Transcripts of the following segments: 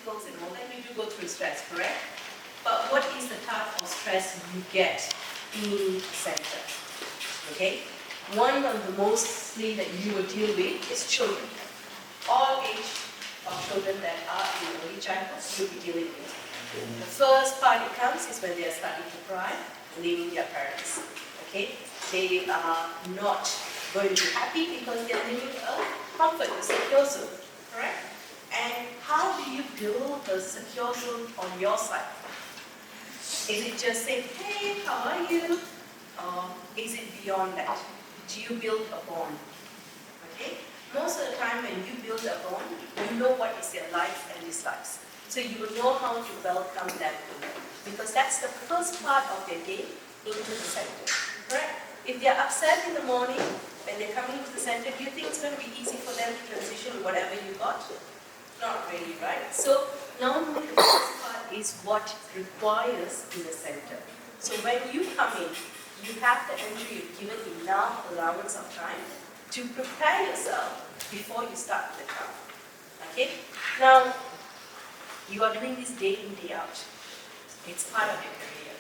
obstacles and all that, you do go through stress, correct? But what is the type of stress you get in center? Okay? One of the mostly that you will deal with is children. All age of children that are in early childhood you'll be dealing with. The first part it comes is when they are starting to cry, leaving their parents. Okay? They are not going to be happy because they are living a comfort, a secure zone. Correct? And how do you build a secure zone on your side? Is it just saying, hey, how are you? Or is it beyond that? Do you build a bond? Okay? Most of the time when you build a bond, you know what is their likes and dislikes. So you will know how to welcome them because that's the first part of their day into the center. Correct? If they're upset in the morning, when they're coming to the center, do you think it's going to be easy for them to transition whatever you got? Not really, right? So normally the first part is what requires in the center. So when you come in, you have the entry, you've given enough allowance of time to prepare yourself before you start the camp. Okay? Now, you are doing this day in, day out. It's part of your career.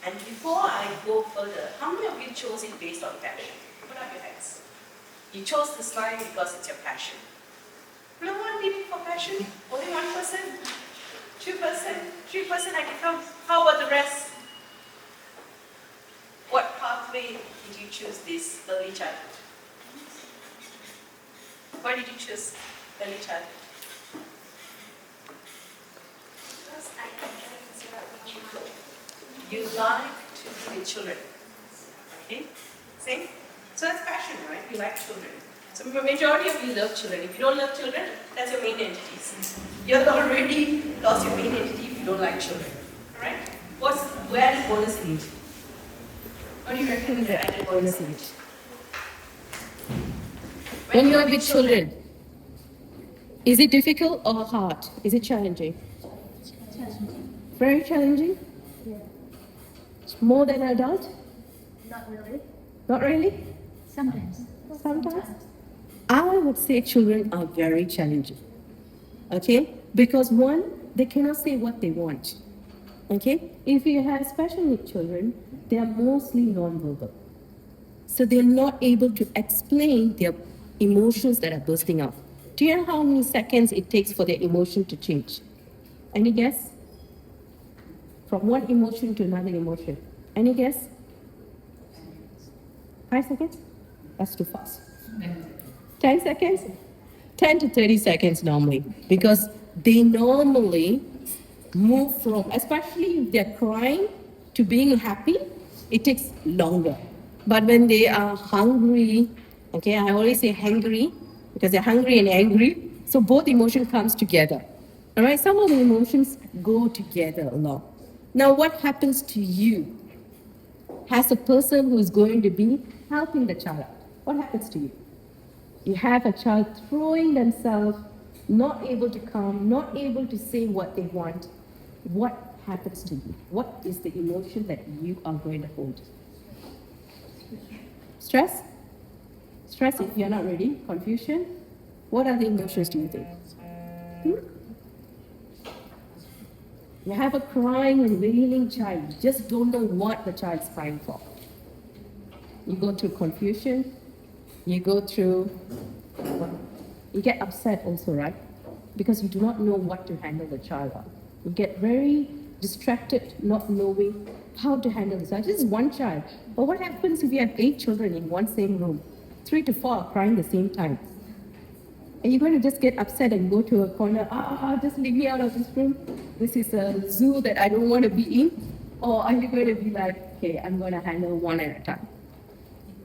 And before I go further, how many of you chose it based on passion? Put up your hands. You chose this line because it's your passion. No one did it for passion. Only 1%, 2%, 3% I can count. How about the rest? What pathway did you choose this early childhood? Why did you choose early childhood? Because I enjoy consider You like to be with children. Okay? See? So that's passion, right? You like children. So the majority of you love children. If you don't love children, that's your main entities. You've already lost your main entity if you don't like children. Alright? Where added bonus in it? What do you reckon the added bonus in it? When you're with children, is it difficult or hard? Is it challenging? challenging. Very challenging? Yeah. More than an adult? Not really. Not really? Sometimes. Sometimes? I would say children are very challenging. Okay? Because one, they cannot say what they want. Okay? If you have special need children, they are mostly non-verbal. So they're not able to explain their emotions that are bursting out. Do you know how many seconds it takes for their emotion to change? Any guess? From one emotion to another emotion. Any guess? 5 seconds? That's too fast. 10 seconds? 10 to 30 seconds normally. Because they normally move from, especially if they're crying, to being happy, it takes longer. But when they are hungry, okay, I always say hangry, because they're hungry and angry, so both emotions comes together. All right, some of the emotions go together a lot. Now, what happens to you as a person who is going to be helping the child? What happens to you? You have a child throwing themselves, not able to come, not able to say what they want. What happens to you? What is the emotion that you are going to hold? Stress? Stress if you're not ready? Confusion? What other emotions do you think? You have a crying and wailing child. You just don't know what the child is crying for. You go through confusion. You go through, you get upset also, right? Because you do not know what to handle the child on. You get very distracted, not knowing how to handle the child. This is one child. But what happens if you have 8 children in one same room? 3 to 4 are crying at the same time. And you're going to just get upset and go to a corner, just leave me out of this room. This is a zoo that I don't want to be in. Or are you going to be like, okay, I'm going to handle one at a time?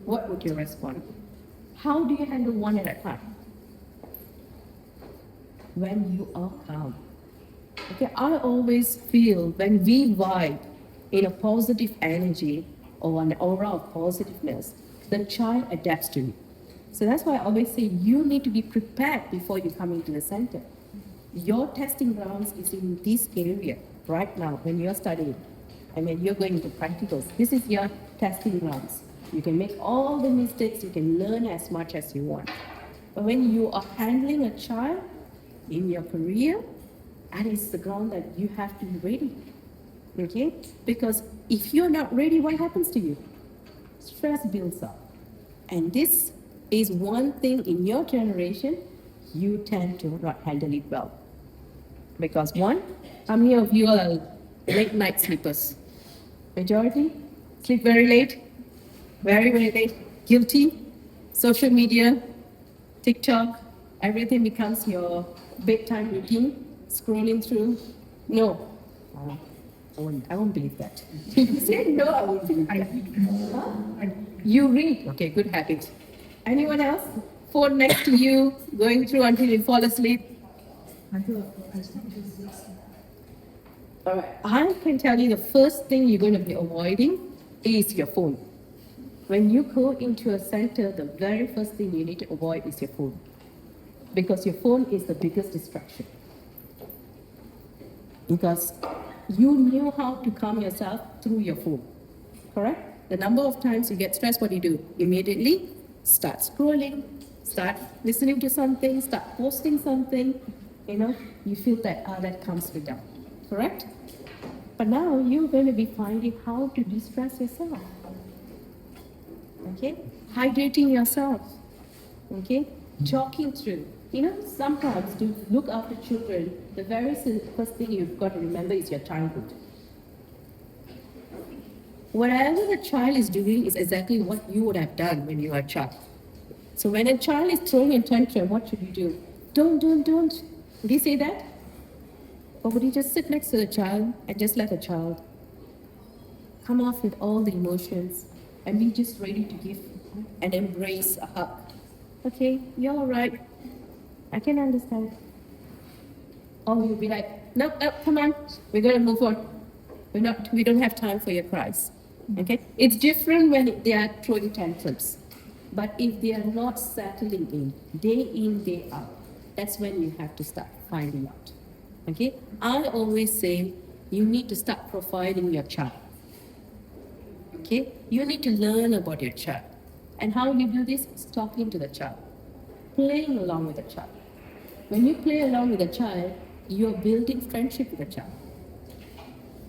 What would you respond? How do you handle one at a time? When you are calm. Okay, I always feel when we vibe in a positive energy or an aura of positiveness, the child adapts to it. So that's why I always say you need to be prepared before you come into the center. Your testing grounds is in this area right now when you're studying and when you're going into practicals. This is your testing grounds. You can make all the mistakes, you can learn as much as you want. But when you are handling a child in your career, And it's the ground that you have to be ready. Okay? Because if you're not ready, what happens to you? Stress builds up. And this is one thing in your generation you tend to not handle it well. Because one, how many of you are late night sleepers? Majority? Sleep very late? Very, very late? Guilty? Social media? TikTok? Everything becomes your bedtime routine? Scrolling through? No. I won't believe that. You say no, I won't believe that. Huh? You read. Okay, good habit. Anyone else? Phone next to you, going through until you fall asleep. All right. I can tell you the first thing you're going to be avoiding is your phone. When you go into a center, the very first thing you need to avoid is your phone. Because your phone is the biggest distraction. Because you knew how to calm yourself through your phone. Correct? The number of times you get stressed, what do you do? Immediately start scrolling, start listening to something, start posting something. You feel that that calms me down. Correct? But now you're going to be finding how to de-stress yourself. Okay? Hydrating yourself. Okay? Talking through. Sometimes to look after children, the very first thing you've got to remember is your childhood. Whatever the child is doing is exactly what you would have done when you were a child. So when a child is throwing a tantrum, what should you do? Don't. Would you say that? Or would you just sit next to the child and just let the child come off with all the emotions and be just ready to give and embrace a hug? Okay, you're all right. I can understand. Or you'll be like, nope, come on, we're gonna move on. We don't have time for your cries. Okay? It's different when they are throwing tantrums. But if they are not settling in, day out, that's when you have to start finding out. Okay? I always say you need to start profiling your child. Okay? You need to learn about your child. And how you do this is talking to the child, playing along with the child. When you play along with a child, you're building friendship with the child.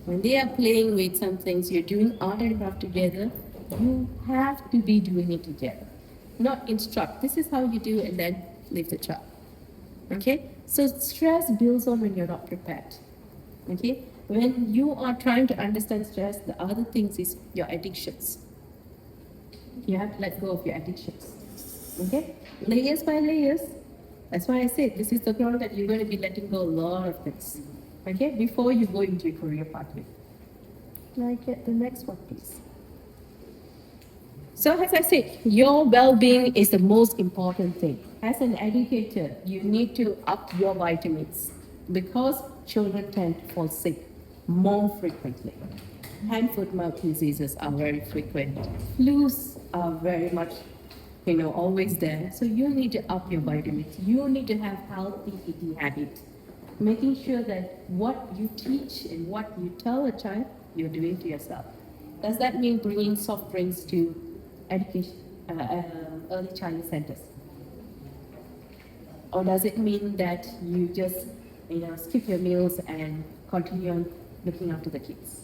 When they are playing with some things, you're doing art and craft together, you have to be doing it together. Not instruct. This is how you do and then leave the child. Okay? So stress builds on when you're not prepared. Okay? When you are trying to understand stress, the other things is your addictions. You have to let go of your addictions. Okay? Layers by layers. That's why I said this is the ground that you're going to be letting go a lot of things. Okay? Before you go into a career pathway. Can I get the next one, please? So as I said, your well-being is the most important thing. As an educator, you need to up your vitamins because children tend to fall sick more frequently. Hand, foot, mouth diseases are very frequent. Flus are very much, always there. So you need to up your vitamins. You need to have healthy eating habits. Making sure that what you teach and what you tell a child, you're doing to yourself. Does that mean bringing soft drinks to education, early childhood centers? Or does it mean that you just, skip your meals and continue on looking after the kids?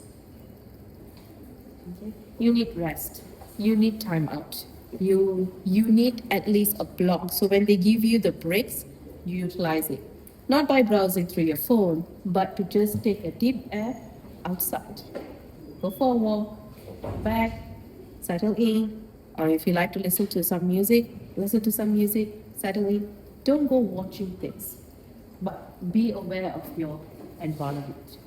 Okay. You need rest. You need time out. You need at least a block. So when they give you the breaks, you utilize it. Not by browsing through your phone, but to just take a deep air outside. Go for a walk, back, settle in, or if you like to listen to some music, settle in. Don't go watching things, but be aware of your environment.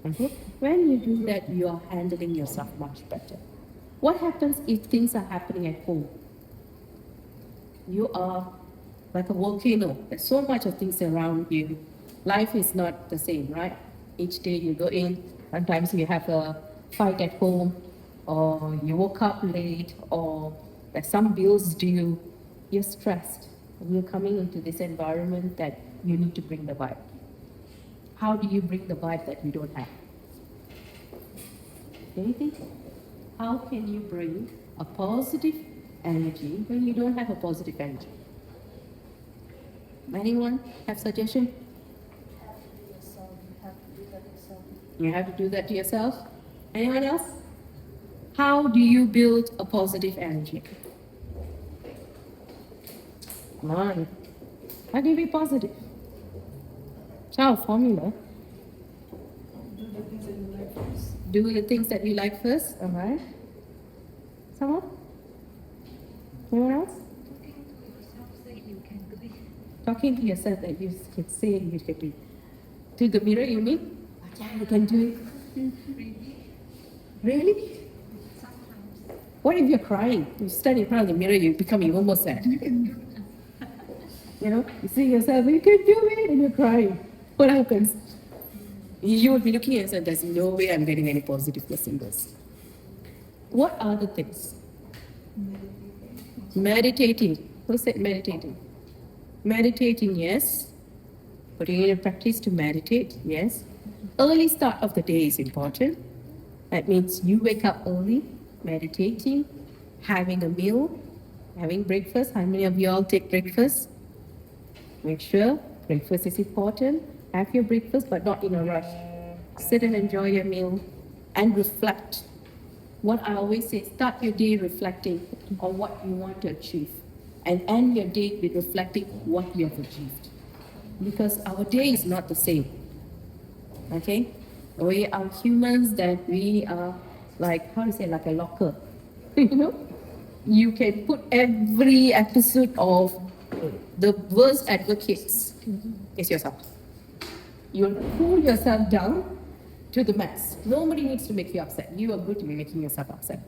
Okay? When you do that, you are handling yourself much better. What happens if things are happening at home? You are like a volcano. There's so much of things around you. Life is not the same, right? Each day you go in, sometimes you have a fight at home, or you woke up late, or there's some bills due. You're stressed. And you're coming into this environment that you need to bring the vibe. How do you bring the vibe that you don't have? Anything? How can you bring a positive energy when you don't have a positive energy? Anyone have suggestion? You have to do that to yourself. Anyone else? How do you build a positive energy? Come on. How do you be positive? Ciao, formula. Do the things that you like first. All right. Someone? Anyone else? Talking to yourself that you can say you can do. To the mirror, you mean? Yeah, you can do it. Really? What if you're crying? You stand in front of the mirror, you become even more sad. You know, you see yourself, you can do it, and you're crying. What happens? You would be looking at yourself, there's no way I'm getting any positiveness in this. What are the things? Meditating. Who said meditating? Meditating, yes. Putting it in practice to meditate, yes. Early start of the day is important. That means you wake up early, meditating, having a meal, having breakfast. How many of you all take breakfast? Make sure breakfast is important. Have your breakfast, but not in a rush. Sit and enjoy your meal and reflect. What I always say, start your day reflecting on what you want to achieve and end your day with reflecting what you have achieved. Because our day is not the same. Okay? We are humans that we are like, how to say, like a locker. You know? You can put every episode of the worst advocates is yourself. You'll pull yourself down to the max. Nobody needs to make you upset. You are good to be making yourself upset.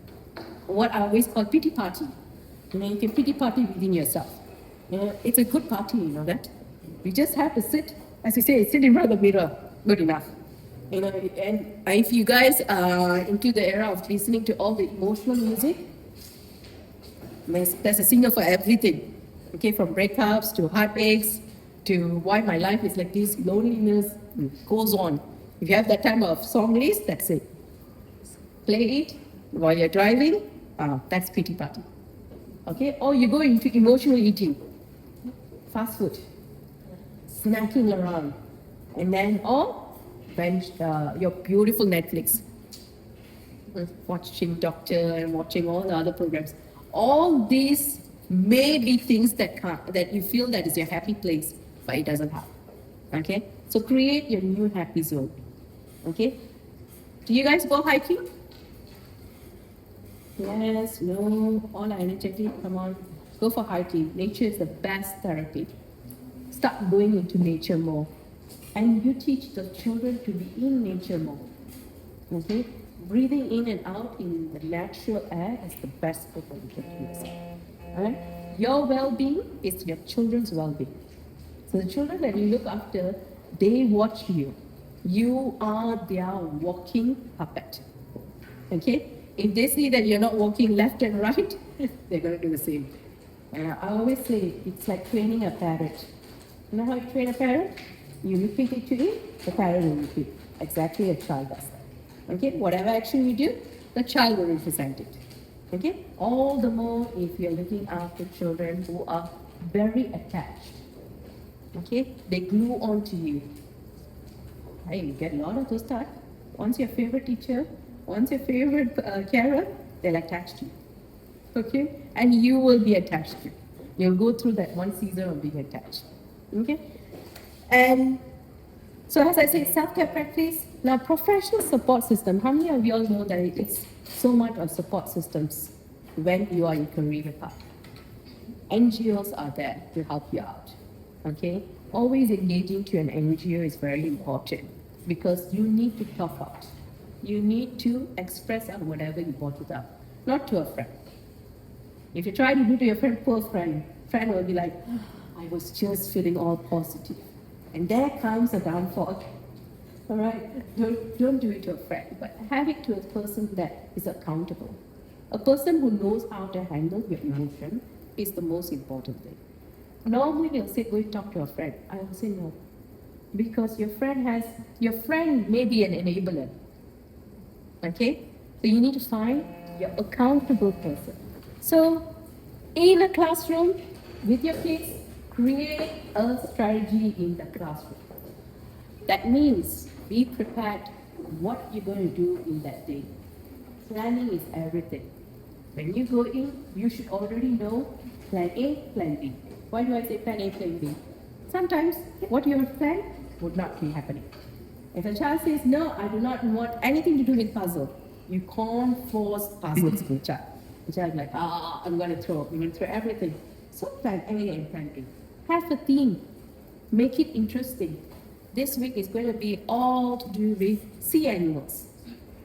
What I always call pity party. You know, you can pity party within yourself. You know, it's a good party, you know that. You just have to sit, as we say, sit in front of the mirror. Good enough. You know, and if you guys are into the era of listening to all the emotional music, there's a singer for everything. Okay, from breakups to heartaches to why my life is like this, loneliness goes on. If you have that type of song list, that's it. Play it while you're driving, that's pity party. Okay, or you go into emotional eating, fast food, snacking around, and then your beautiful Netflix, watching Doctor and watching all the other programs. All these may be things that you feel that is your happy place, but it doesn't have. Okay, so create your new happy zone. Okay, do you guys go hiking? Yes, no, all are energetic. Come on, go for hiking. Nature is the best therapy. Start going into nature more, and you teach the children to be in nature more. Okay, breathing in and out in the natural air is the best thing that you can do yourself. All right, your well-being is your children's well-being. So the children that you look after, they watch you. You are their walking puppet. Okay? If they see that you're not walking left and right, they're going to do the same. And I always say it's like training a parrot. You know how you train a parrot? You repeat it to it, the parrot will repeat. Exactly a child does that. Okay? Whatever action you do, the child will represent it. Okay? All the more if you're looking after children who are very attached. Okay? They glue onto you. Hey, you get a lot of those type. Once your favorite teacher, once your favorite carer, they'll attach to you. Okay? And you will be attached to. You'll go through that one season of being attached. Okay? And so as I say, self-care practice. Now, professional support system. How many of you all know that it's so much of support systems when you are in career path? NGOs are there to help you out. Okay? Always engaging to an NGO is very important because you need to talk out. You need to express out whatever you bottled up, not to a friend. If you try to do to your friend, poor friend will be like, I was just feeling all positive. And there comes a downfall. All right? Don't do it to a friend, but have it to a person that is accountable. A person who knows how to handle your emotion is the most important thing. Normally they'll say, go talk to a friend. I will say no. Because your friend may be an enabler. Okay? So you need to find your accountable person. So in a classroom with your kids, create a strategy in the classroom. That means be prepared what you're going to do in that day. Planning is everything. When you go in, you should already know plan A, plan B. Why do I say plan A, plan B? Sometimes what you have planned would not be happening. If a child says, no, I do not want anything to do with puzzle, you can't force puzzles to the child. The child is like, I'm going to throw everything. So plan A and plan B. Have a theme. Make it interesting. This week is going to be all to do with sea animals.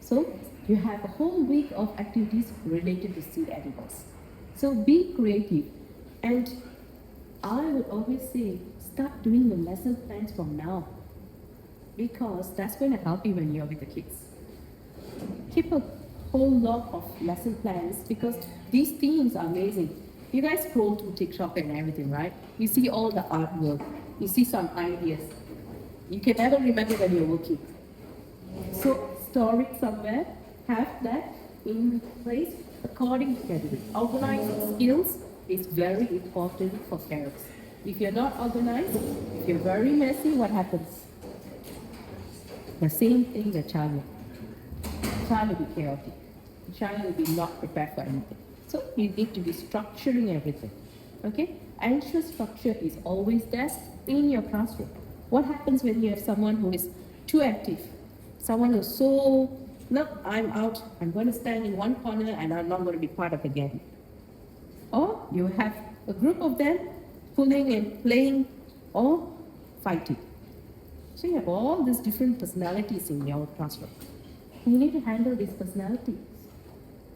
So you have a whole week of activities related to sea animals. So be creative. And I would always say, start doing the lesson plans from now, because that's going to help you when you're with the kids. Keep a whole lot of lesson plans, because these themes are amazing. You guys scroll through TikTok and everything, right? You see all the artwork, you see some ideas. You can never remember when you're working. So store it somewhere, have that in place according to category. Organizing skills is very important for parents. If you're not organized, if you're very messy, what happens? The same thing the child will. The child will be chaotic. The child will be not prepared for anything. So you need to be structuring everything. Okay? Ensure structure is always there in your classroom. What happens when you have someone who is too active? Someone who's so, no, I'm out, I'm going to stand in one corner and I'm not going to be part of the game. Or you have a group of them pulling and playing or fighting. So you have all these different personalities in your classroom. You need to handle these personalities.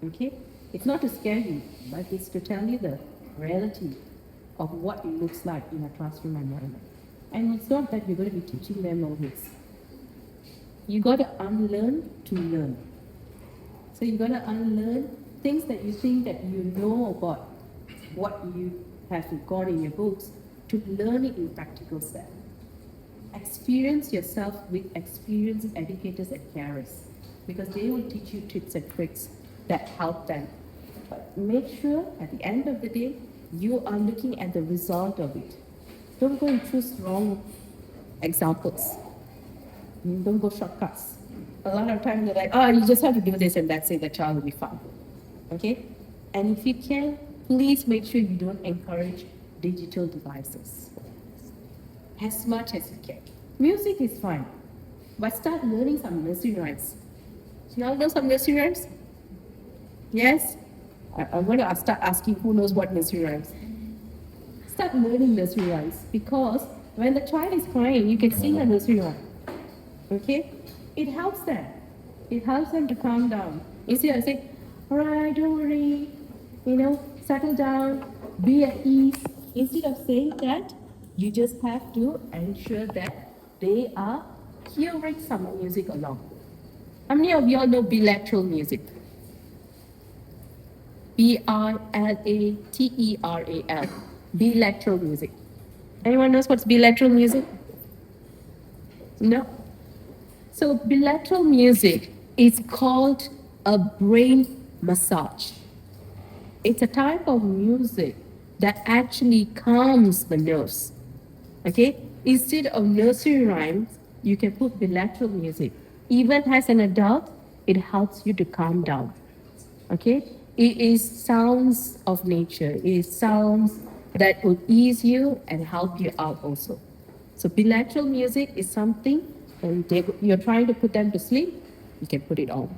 Okay? It's not to scare you, but it's to tell you the reality of what it looks like in a classroom environment. And it's not that you're going to be teaching them always. You got to unlearn to learn. So you got to unlearn things that you think that you know about what you have got in your books, to learn it in practical steps. Experience yourself with experienced educators and carers, because they will teach you tips and tricks that help them. But make sure at the end of the day, you are looking at the result of it. Don't go and choose wrong examples. Don't go shortcuts. A lot of times they're like, oh, you just have to do this and that's it, the child will be fine. Okay? And if you can, please make sure you don't encourage digital devices as much as you can. Music is fine, but start learning some nursery rhymes. You all know some nursery rhymes? Yes? I'm going to start asking who knows what nursery rhymes. Start learning nursery rhymes, because when the child is crying, you can sing a nursery rhyme. Okay? It helps them. It helps them to calm down. Instead of saying, all right, don't worry, settle down, be at ease. Instead of saying that, you just have to ensure that they are hearing some music along. How many of you all know bilateral music? bilateral. Bilateral music. Anyone knows what's bilateral music? No? So bilateral music is called a brain massage. It's a type of music that actually calms the nerves. Okay? Instead of nursery rhymes, you can put bilateral music. Even as an adult, it helps you to calm down. Okay? It is sounds of nature. It is sounds that will ease you and help you out also. So bilateral music is something when you're trying to put them to sleep, you can put it on.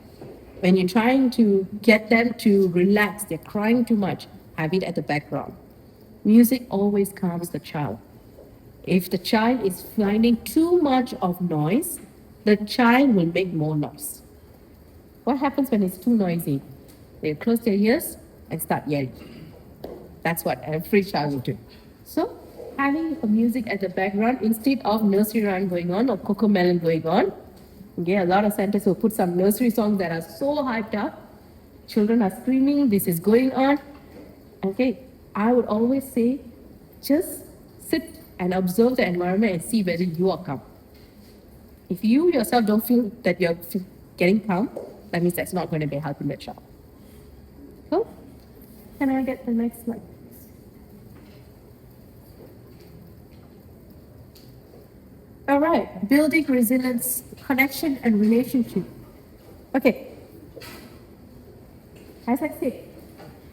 When you're trying to get them to relax, they're crying too much, have it at the background. Music always calms the child. If the child is finding too much of noise, the child will make more noise. What happens when it's too noisy? They close their ears and start yelling. That's what every child will do. So, having a music at the background instead of nursery rhyme going on or Coco Melon going on. Okay, a lot of centers will put some nursery songs that are so hyped up. Children are screaming, this is going on. Okay, I would always say, just sit and observe the environment and see whether you are calm. If you yourself don't feel that you're getting calm, that means that's not going to be helping the child. Cool? Can I get the next slide? All right, building resilience, connection, and relationship. Okay, as I said,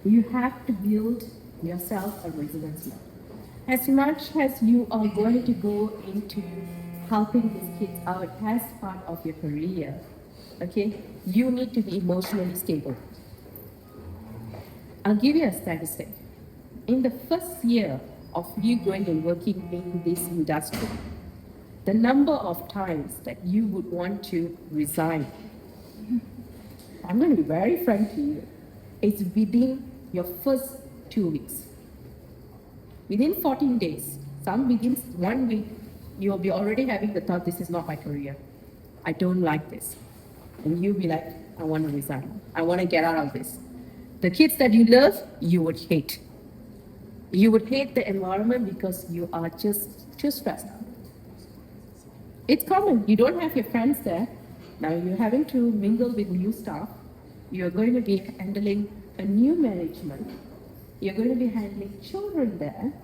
you have to build yourself a resilience level. As much as you are going to go into helping these kids out as part of your career, okay, you need to be emotionally stable. I'll give you a statistic. In the first year of you going and working in this industry, the number of times that you would want to resign, I'm going to be very frank to you, it's within your first 2 weeks. Within 14 days, some within 1 week, you'll be already having the thought, this is not my career. I don't like this. And you'll be like, I want to resign. I want to get out of this. The kids that you love, you would hate. You would hate the environment because you are just too stressed out. It's common. You don't have your friends there. Now you're having to mingle with new staff. You're going to be handling a new management. You're going to be handling children there.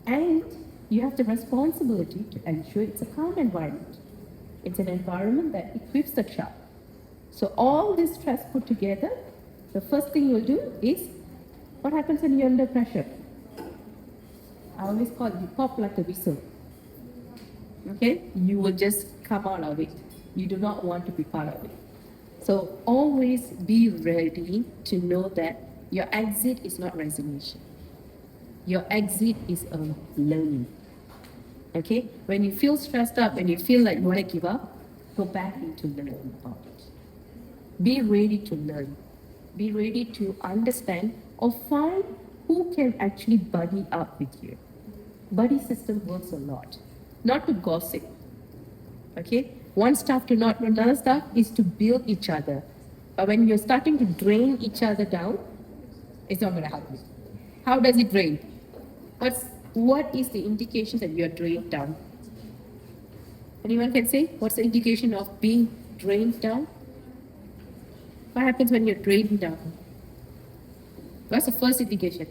And you have the responsibility to ensure it's a calm environment. It's an environment that equips the child. So all this stress put together, the first thing you'll do is, what happens when you're under pressure? I always call it, you pop like a whistle. Okay? You will just come out of it. You do not want to be part of it. So always be ready to know that your exit is not resignation. Your exit is a learning. Okay? When you feel stressed up and you feel like you want to give up, go back into learning about it. Be ready to learn. Be ready to understand or find who can actually buddy up with you. Buddy system works a lot. Not to gossip. Okay? One staff to not know another staff is to build each other. But when you're starting to drain each other down, it's not going to help you. How does it drain? What is the indication that you're drained down? Anyone can say? What's the indication of being drained down? What happens when you're drained down? What's the first indication?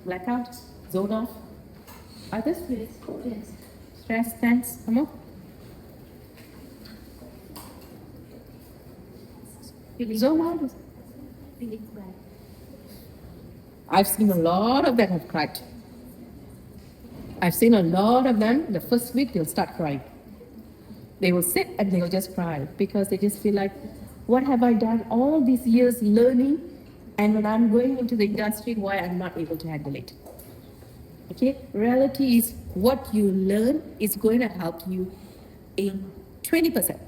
Blackout? Zone off? Others? Yes. Stress, tense? Come on. Zone out? Feeling bad. I've seen a lot of them have cried. I've seen a lot of them, the first week they'll start crying. They will sit and they'll just cry because they just feel like, what have I done all these years learning, and when I'm going into the industry, why I'm not able to handle it? Okay, reality is what you learn is going to help you in 20%.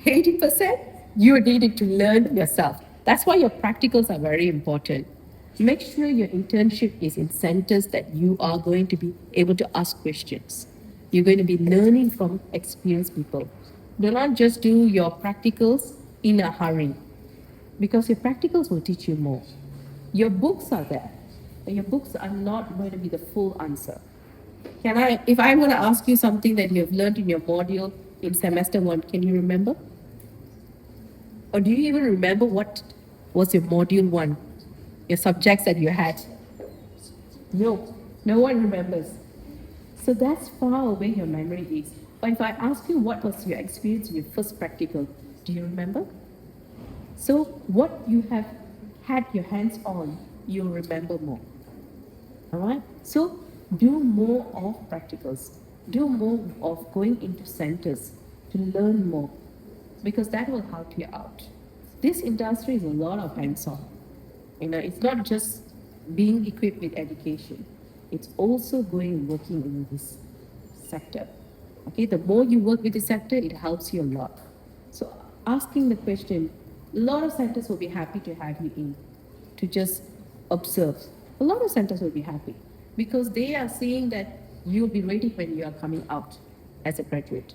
80%, you needed to learn yourself. That's why your practicals are very important. Make sure your internship is in centers that you are going to be able to ask questions. You're going to be learning from experienced people. Do not just do your practicals in a hurry, because your practicals will teach you more. Your books are there, but your books are not going to be the full answer. If I'm going to ask you something that you have learned in your module in semester 1, can you remember? Or do you even remember what was your module 1? Your subjects that you had? No one remembers. So that's far away your memory is. But if I ask you what was your experience in your first practical, do you remember? So what you have had your hands on, you'll remember more. All right? So do more of practicals. Do more of going into centers to learn more, because that will help you out. This industry is a lot of hands-on. It's not just being equipped with education. It's also going and working in this sector. Okay, the more you work with the sector, it helps you a lot. So asking the question, a lot of centers will be happy to have you in, to just observe. A lot of centers will be happy because they are seeing that you'll be ready when you are coming out as a graduate.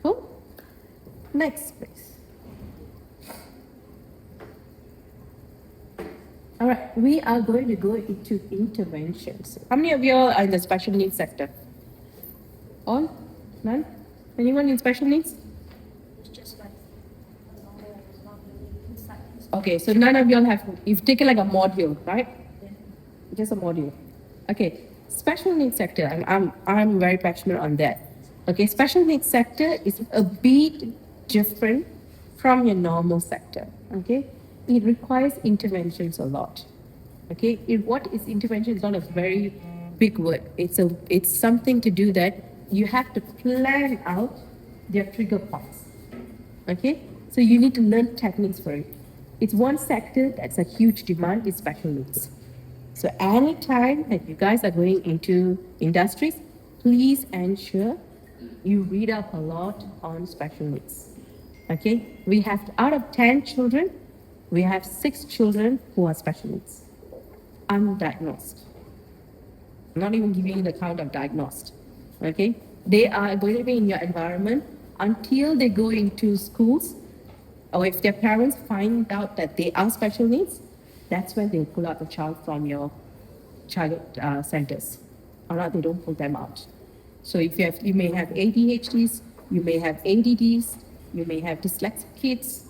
Cool? Next, please. All right, we are going to go into interventions. How many of you are in the special needs sector? All? None? Anyone in special needs? It's just like not really inside. Okay, so none of you all have, you've taken like a module, right? Just a module. Okay, Special needs sector, I'm very passionate on that. Okay, special needs sector is a bit different from your normal sector. Okay, it requires interventions a lot. Okay, what is intervention is not a very big word. It's something to do that you have to plan out their trigger points. Okay, so you need to learn techniques for it. It's one sector that's a huge demand is special needs. So anytime that you guys are going into industries, please ensure you read up a lot on special needs. Okay, we have out of 10 children, we have 6 children who are special needs, undiagnosed. I'm not even giving you the count of diagnosed. Okay, they are going to be in your environment until they go into schools, or if their parents find out that they are special needs, that's when they pull out the child from your child centers. Or not, they don't pull them out. So if you may have ADHDs, you may have ADDs, you may have dyslexic kids.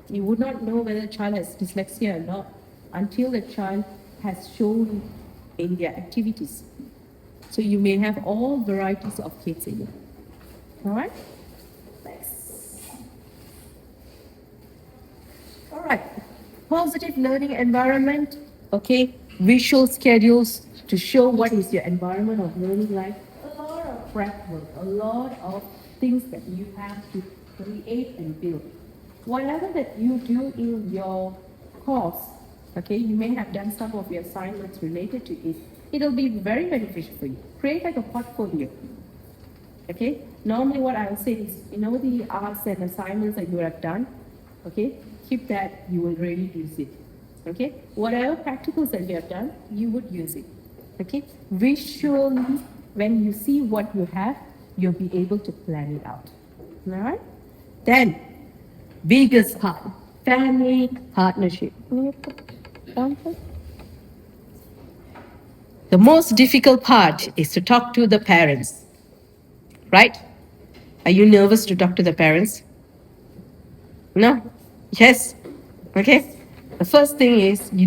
You would not know whether the child has dyslexia or not until the child has shown in their activities. So you may have all varieties of kids in it. All right? Next. All right. Positive learning environment. Okay. Visual schedules to show what is your environment of learning like. A lot of prep work, a lot of things that you have to create and build. Whatever that you do in your course, okay, you may have done some of your assignments related to it. It'll be very beneficial for you. Create like a portfolio. Okay? Normally what I will say is, the arts and assignments that you have done, okay, keep that, you will really use it. Okay? Whatever practicals that you have done, you would use it. Okay? Visually, when you see what you have, you'll be able to plan it out. Alright? Then, biggest part, family partnership. The most difficult part is to talk to the parents. Right? Are you nervous to talk to the parents? No? Yes? Okay? The first thing is you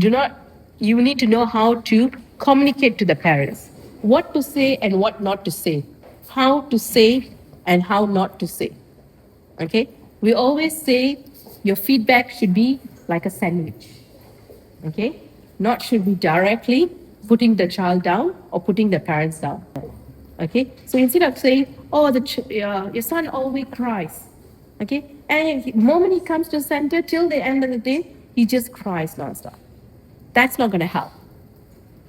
need to know how to communicate to the parents. What to say and what not to say. How to say and how not to say. Okay? We always say your feedback should be like a sandwich. Okay? Not should be directly putting the child down or putting the parents down. Okay, so instead of saying, "Oh, your son always cries," okay, and the moment he comes to the center till the end of the day, he just cries nonstop. That's not going to help.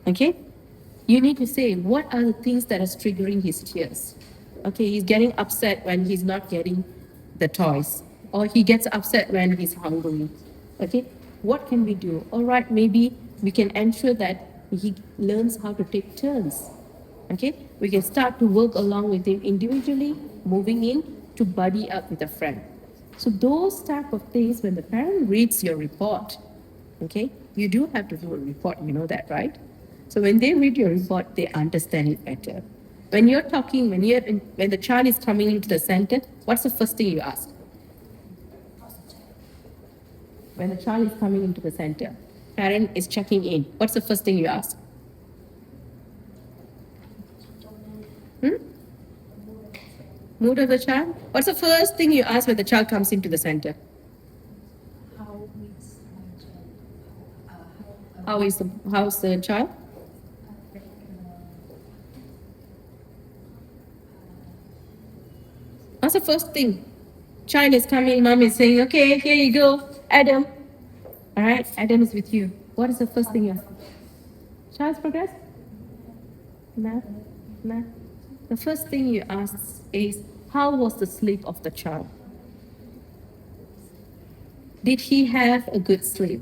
Okay, you need to say what are the things that are triggering his tears. Okay, he's getting upset when he's not getting the toys, or he gets upset when he's hungry. Okay, what can we do? All right, maybe we can ensure that he learns how to take turns. Okay, we can start to work along with him individually, moving in to buddy up with a friend. So those type of things, when the parent reads your report, okay, you do have to do a report, you know that, right? So when they read your report, they understand it better. When you're talking, when the child is coming into the center, what's the first thing you ask? When the child is coming into the center, parent is checking in, what's the first thing you ask? Mood of the child? What's the first thing you ask when the child comes into the center? How's the child? What's the first thing? Child is coming, mom is saying, "Okay, here you go, Adam." All right, Adam is with you. What is the first thing you ask? Child's progress? No. The first thing you ask is, how was the sleep of the child? Did he have a good sleep?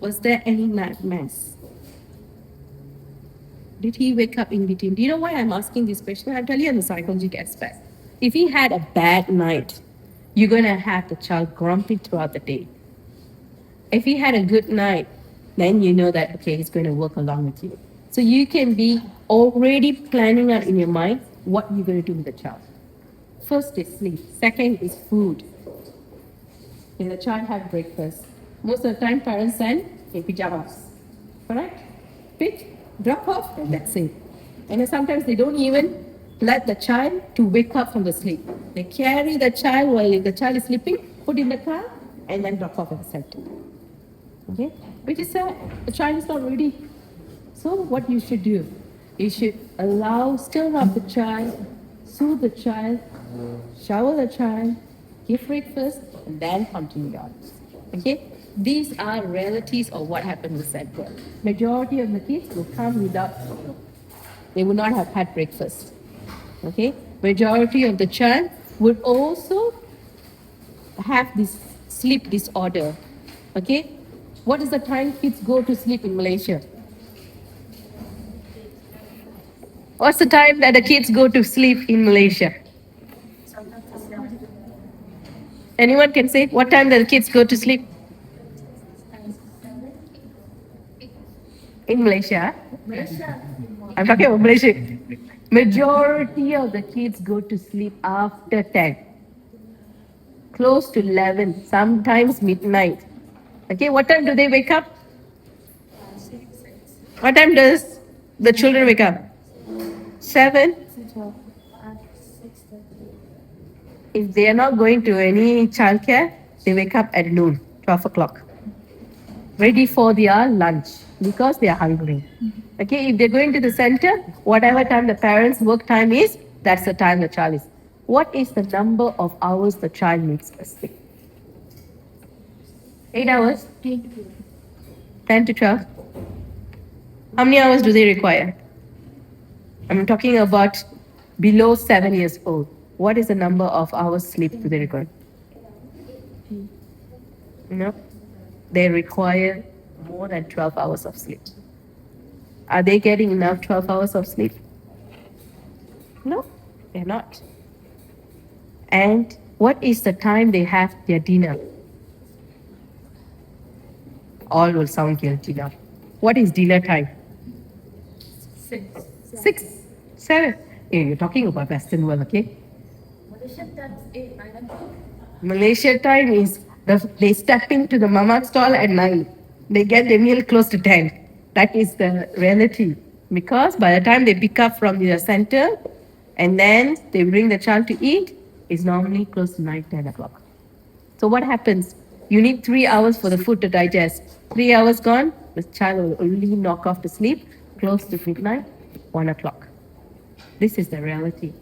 Was there any nightmares? Did he wake up in between? Do you know why I'm asking this question? I'll tell you on the psychological aspect. If he had a bad night, you're going to have the child grumpy throughout the day. If he had a good night, then you know that, okay, he's going to work along with you. So you can be already planning out in your mind what you're going to do with the child. First is sleep. Second is food. If the child have breakfast, most of the time parents send in pajamas. Correct? Pick drop off, and that's it. And then sometimes they don't even let the child to wake up from the sleep. They carry the child while the child is sleeping, put in the car, and then drop off at the center. Okay? Which is sad. The child is not ready. So what you should do? You should stir up the child, soothe the child, shower the child, give breakfast, and then continue on. Okay? These are realities of what happens in the center. Majority of the kids will come without, they will not have had breakfast. Okay? Majority of the child would also have this sleep disorder. Okay? What is the time kids go to sleep in Malaysia? What's the time that the kids go to sleep in Malaysia? Anyone can say what time the kids go to sleep in Malaysia? I'm talking about Malaysia. Majority of the kids go to sleep after 10, close to 11, sometimes midnight. Okay, what time do they wake up? What time does the children wake up? 7. If they are not going to any childcare, they wake up at noon, 12 o'clock, ready for their lunch because they are hungry. Okay, if they're going to the center, whatever time the parents' work time is, that's the time the child is. What is the number of hours the child needs to sleep? 8 hours? 10 to 12? How many hours do they require? I'm talking about below 7 years old. What is the number of hours sleep do they require? No, they require more than 12 hours of sleep. Are they getting enough 12 hours of sleep? No, they're not. And what is the time they have their dinner? All will sound guilty now. What is dinner time? 6, 7. Hey, you're talking about Western world, okay? Malaysia time is they step into the mama stall at 9. They get their meal close to 10. That is the reality. Because by the time they pick up from the center and then they bring the child to eat, it's normally close to 9, 10 o'clock. So what happens? You need 3 hours for the food to digest. 3 hours gone, the child will only knock off to sleep close to midnight, 1 o'clock. This is the reality.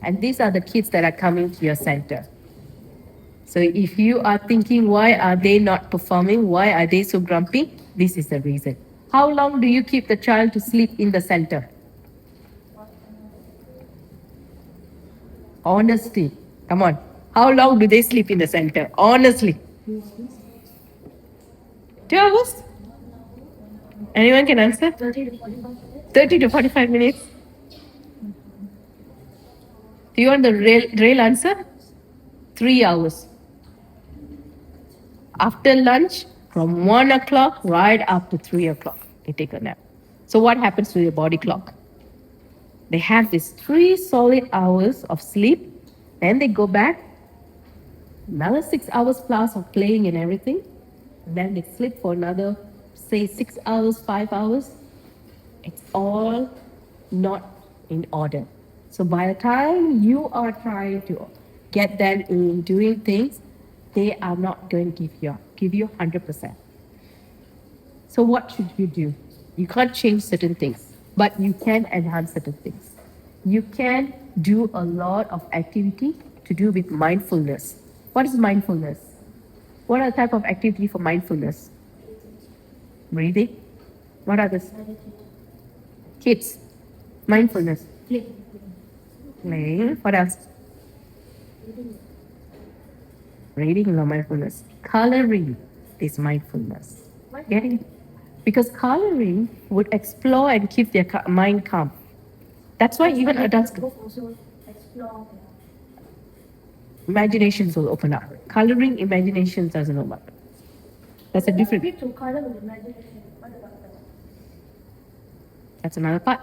And these are the kids that are coming to your center. So if you are thinking, why are they not performing? Why are they so grumpy? This is the reason. How long do you keep the child to sleep in the center? Honestly, come on. How long do they sleep in the center? Honestly. 2 hours? Anyone can answer? 30 to 45 minutes. Do you want the real answer? 3 hours. After lunch, from 1 o'clock right up to 3 o'clock, they take a nap. So what happens to your body clock? They have these 3 solid hours of sleep, then they go back, another 6 hours plus of playing and everything, and then they sleep for another, say, 6 hours, 5 hours. It's all not in order. So by the time you are trying to get them in doing things, they are not going to give you 100%. So what should you do? You can't change certain things, but you can enhance certain things. You can do a lot of activity to do with mindfulness. What is mindfulness? What are the type of activity for mindfulness? Breathing. What others? Kids. Mindfulness. Playing. What else? Reading is mindfulness. Coloring is mindfulness. Getting, because coloring would explore and keep their mind calm. That's why even adults, imaginations will open up. Coloring, imaginations doesn't open up. That's a different. That's another part.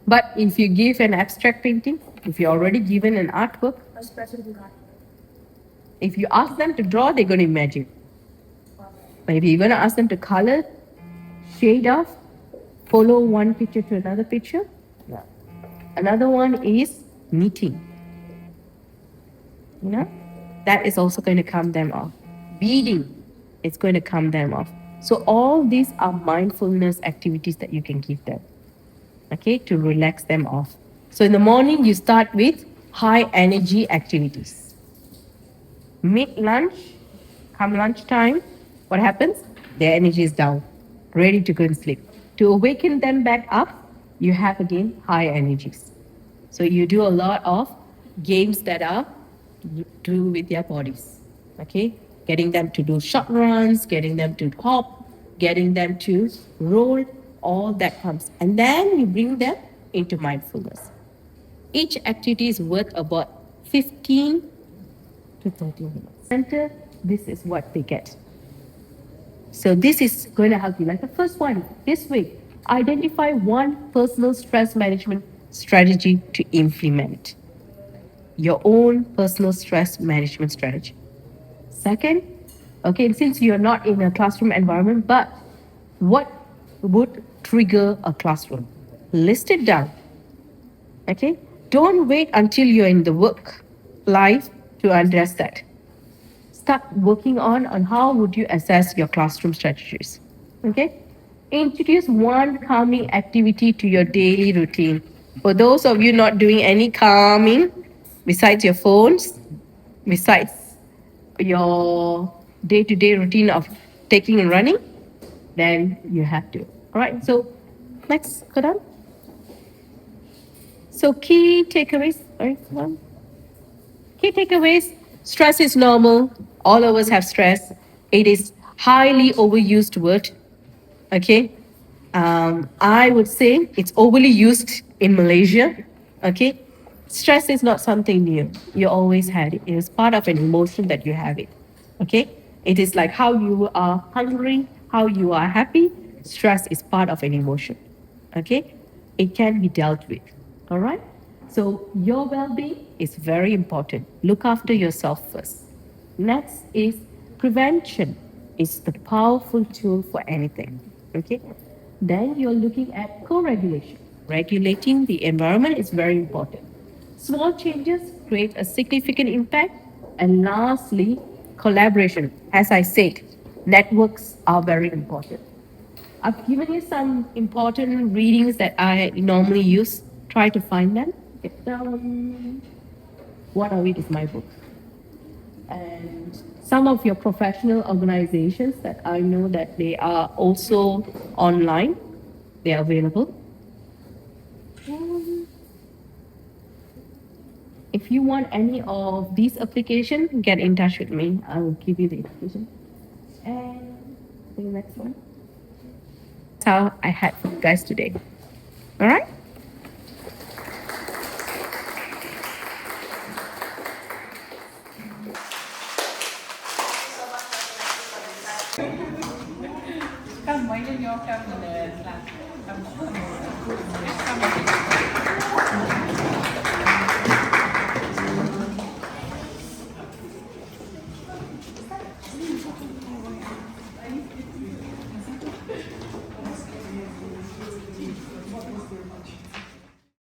But if you give an abstract painting, if you're already given an artwork, if you ask them to draw, they're going to imagine. But if you're going to ask them to color, shade off, Follow one picture to another picture. Yeah. Another one is meeting. You know, that is also going to calm them off. Reading is going to calm them off. So all these are mindfulness activities that you can give them, okay, to relax them off. So in the morning, you start with high energy activities. Mid lunch, come lunchtime, what happens? Their energy is down, ready to go and sleep. To awaken them back up, you have again high energies. So you do a lot of games that are to do with their bodies. Okay? Getting them to do short runs, getting them to hop, getting them to roll, all that comes. And then you bring them into mindfulness. Each activity is worth about 15 to 30 minutes. Center, this is what they get. So this is going to help you. Like the first one, this week, identify one personal stress management strategy to implement. Your own personal stress management strategy. Second, okay, since you're not in a classroom environment, but what would trigger a classroom? List it down. Okay? Don't wait until you're in the work life to address that. Start working on how would you assess your classroom strategies. Okay? Introduce one calming activity to your daily routine. For those of you not doing any calming, besides your phones, besides your day-to-day routine of taking and running, then you have to. All right, so let's go down. So key takeaways. All right, come on. Key takeaways: stress is normal. All of us have stress. It is highly overused word. Okay. I would say it's overly used in Malaysia. Okay. Stress is not something new. You always had it. It is part of an emotion that you have it. Okay. It is like how you are hungry, how you are happy. Stress is part of an emotion. Okay. It can be dealt with. All right. So your well-being is very important. Look after yourself first. Next is prevention. It's the powerful tool for anything. Okay. Then you're looking at co-regulation. Regulating the environment is very important. Small changes create a significant impact. And lastly, collaboration. As I said, networks are very important. I've given you some important readings that I normally use. Try to find them. Get down. One of it is my book. And some of your professional organizations that I know that they are also online. They are available. If you want any of these applications, get in touch with me. I will give you the application. And the next one. That's how I had for you guys today. All right? Come, why don't you all come in the class? Come.